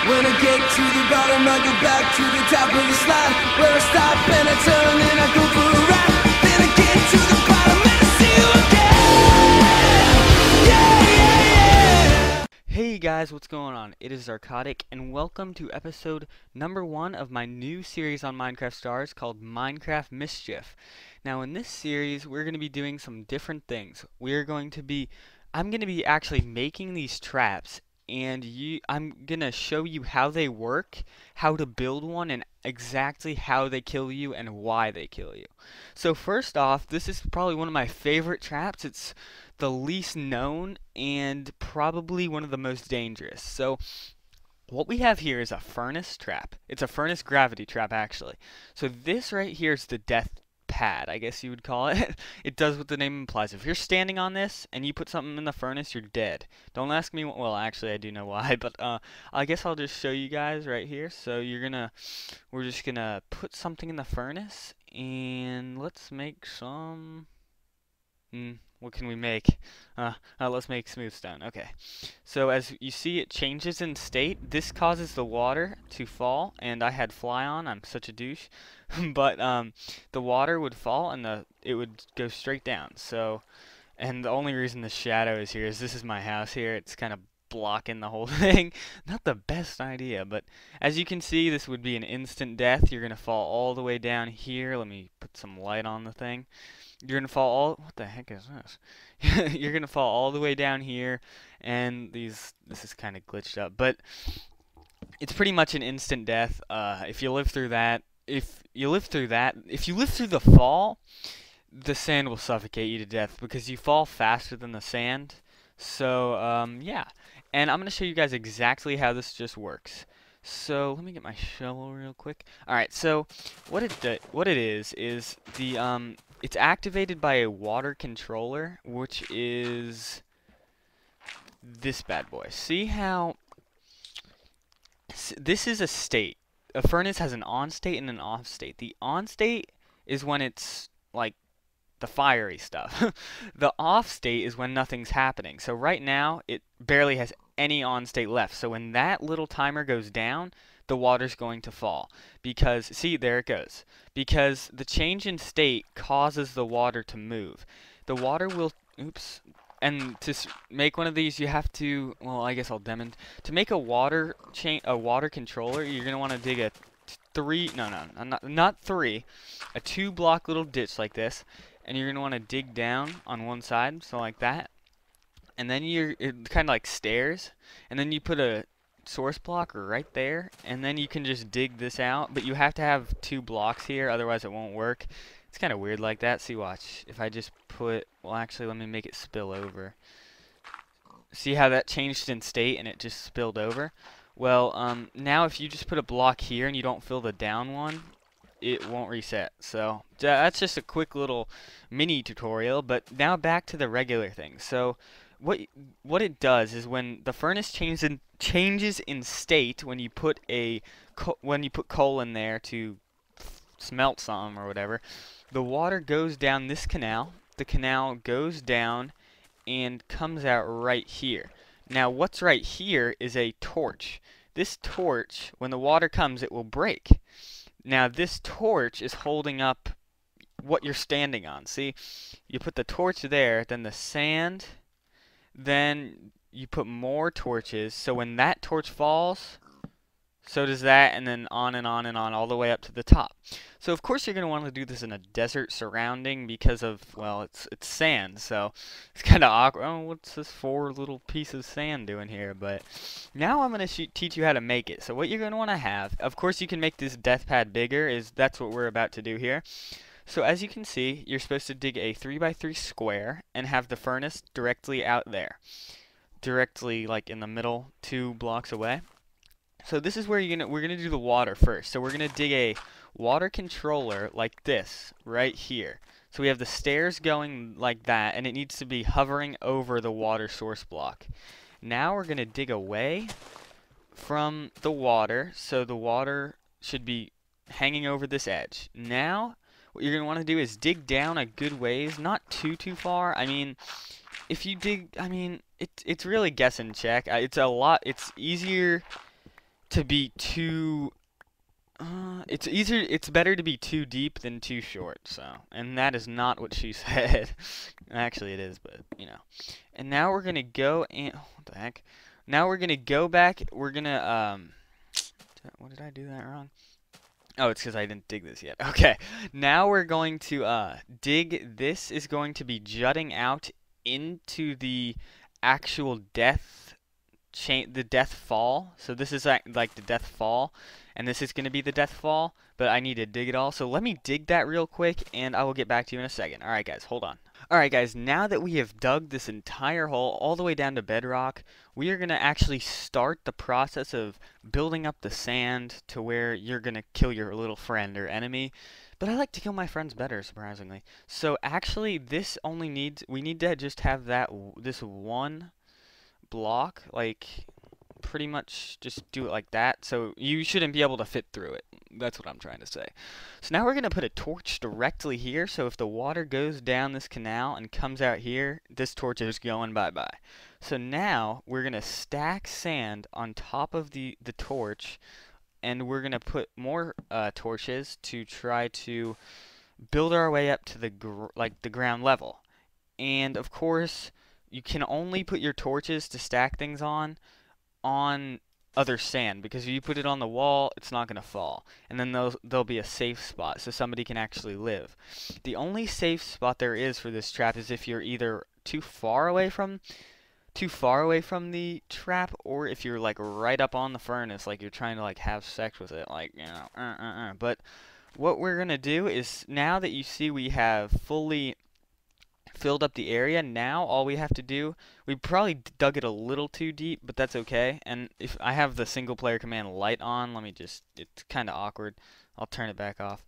When I get to the bottom, I go back to the top of the slide. Where I stop and I turn and I go for a ride. Then I get to the bottom and I see you again. Yeah, yeah, yeah. Hey guys, what's going on? It is Zarkotic, and welcome to episode number 1 of my new series on Minecraft Stars called MineCraft Mischief. Now in this series, we're going to be doing some different things. I'm going to be actually making these traps, and I'm going to show you how they work, how to build one, and exactly how they kill you and why they kill you. So first off, this is probably one of my favorite traps. It's the least known and probably one of the most dangerous. So what we have here is a furnace trap. It's a furnace gravity trap, actually. So this right here is the death pad, I guess you would call it. It does what the name implies. If you're standing on this and you put something in the furnace, you're dead. Don't ask me, well, actually I do know why, but I guess I'll just show you guys right here. So we're just gonna put something in the furnace, and let's make some what can we make? Let's make smooth stone. Okay. So as you see, it changes in state. This causes the water to fall, and I had fly on. I'm such a douche. But the water would fall, and it would go straight down. So, and the only reason the shadow is here is this is my house here. It's kind of blocking the whole thing. Not the best idea, but as you can see, this would be an instant death. You're gonna fall all the way down here. Let me put some light on the thing. You're gonna fall all. What the heck is this? You're gonna fall all the way down here, and this is kind of glitched up, but it's pretty much an instant death. If you live through the fall, the sand will suffocate you to death because you fall faster than the sand. So yeah, and I'm gonna show you guys exactly how this just works. So let me get my shovel real quick. All right, so what it is the it's activated by a water controller, which is this bad boy. See how this is a state. A furnace has an on state and an off state. The on state is when it's like the fiery stuff. The off state is when nothing's happening. So right now it barely has any on state left. So when that little timer goes down, the water's going to fall, because see, there it goes, because the change in state causes the water to move. The water will and to make one of these, you have to, well, I guess I'll demonstrate. To make a water controller, you're gonna want to dig a not 2 block little ditch like this, and you're gonna want to dig down on one side, so like that, and then it's kind of like stairs, and then you put a source block right there, and then you can just dig this out, but you have to have 2 blocks here, otherwise it won't work. It's kind of weird like that. See, watch, if I just put, well, actually let me make it spill over. See how that changed in state and it just spilled over? Well, now if you just put a block here and you don't fill the down one, it won't reset. So that's just a quick little mini tutorial, but now back to the regular thing. So what it does is when the furnace changes in state, when you put coal in there to smelt some or whatever, the water goes down this canal. The canal goes down and comes out right here. Now what's right here is a torch. This torch, when the water comes, it will break. Now this torch is holding up what you're standing on. See, you put the torch there, then the sand, then you put more torches, so when that torch falls, so does that, and then on and on and on, all the way up to the top. So of course you're going to want to do this in a desert surrounding because of, well, it's sand, so it's kind of awkward. Oh, what's this 4 little pieces of sand doing here? But now I'm going to teach you how to make it. So what you're going to want to have, of course you can make this death pad bigger, that's what we're about to do here. So as you can see, you're supposed to dig a 3x3 square and have the furnace directly out there. Directly like in the middle, 2 blocks away. So this is where we're gonna do the water first. So we're gonna dig a water controller like this right here. So we have the stairs going like that, and it needs to be hovering over the water source block. Now we're gonna dig away from the water, so the water should be hanging over this edge. Now what you're gonna want to do is dig down a good ways, not too far. I mean, if you dig, I mean, it's really guess and check. It's easier to be too. It's better to be too deep than too short. So, and that is not what she said. Actually, it is, but you know. And now we're gonna go and what the heck? Now we're gonna go back. We're gonna What did I do that wrong? Oh, it's because I didn't dig this yet. Okay, now we're going to dig. This is going to be jutting out into the actual death chain, the death fall. So this is like the death fall, and this is going to be the death fall. But I need to dig it all. So let me dig that real quick, and I will get back to you in a second. All right, guys, hold on. Alright guys, now that we have dug this entire hole all the way down to bedrock, we are going to actually start the process of building up the sand to where you're going to kill your little friend or enemy. But I like to kill my friends better, surprisingly. So actually, this only needs, we need to just have this one block, like, pretty much just do it like that. So you shouldn't be able to fit through it. That's what I'm trying to say. So now we're going to put a torch directly here. So if the water goes down this canal and comes out here, this torch is going bye-bye. So now we're going to stack sand on top of the torch. And we're going to put more torches to try to build our way up to the ground level. And of course, you can only put your torches to stack things on other sand, because if you put it on the wall, it's not going to fall. And then there'll be a safe spot, so somebody can actually live. The only safe spot there is for this trap is if you're either too far away from the trap, or if you're like right up on the furnace, like you're trying to like have sex with it, like, you know. But what we're going to do is, now that you see we have fully filled up the area, now all we have to do, we probably dug it a little too deep, but that's okay. And if I have the single player command light on, it's kind of awkward. I'll turn it back off.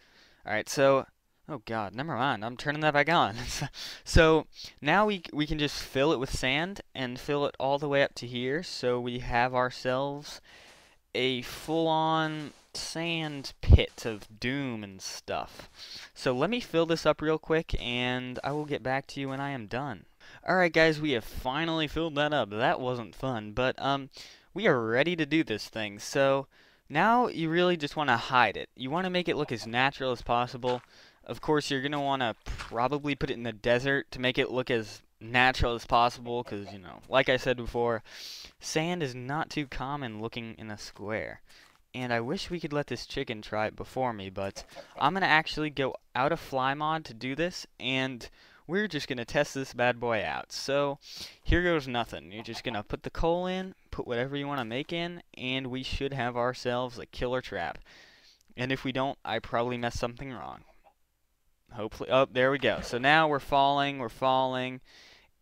Alright, so, oh god, never mind, I'm turning that back on. So now we can just fill it with sand and fill it all the way up to here, so we have ourselves a full-on sand pit of doom and stuff. So let me fill this up real quick, and I will get back to you when I am done. Alright guys, we have finally filled that up. That wasn't fun, but we are ready to do this thing. So now you really just want to hide it. You want to make it look as natural as possible. Of course, you're going to want to probably put it in the desert to make it look as natural as possible, because, you know, like I said before, sand is not too common looking in a square. And I wish we could let this chicken try it before me, but I'm going to actually go out of fly mod to do this, and we're just going to test this bad boy out. So here goes nothing. You're just going to put the coal in, put whatever you want to make in, and we should have ourselves a killer trap. And if we don't, I probably messed something wrong. Hopefully, oh, there we go. So now we're falling,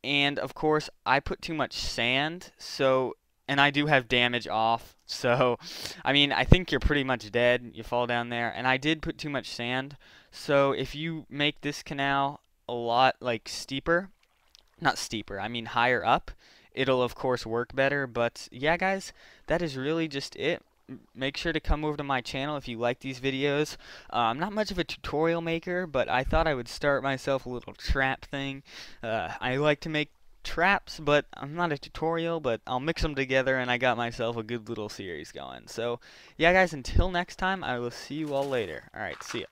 and of course I put too much sand, so, and I do have damage off, so I mean, I think you're pretty much dead. You fall down there, and I did put too much sand. So if you make this canal a lot like steeper, not steeper, I mean higher up, it'll of course work better. But yeah guys, that is really just it. Make sure to come over to my channel if you like these videos. I'm not much of a tutorial maker, but I thought I would start myself a little trap thing. I like to make traps, but I'm not a tutorial, but I'll mix them together, and I got myself a good little series going. So yeah guys, until next time, I will see you all later. Alright, see ya.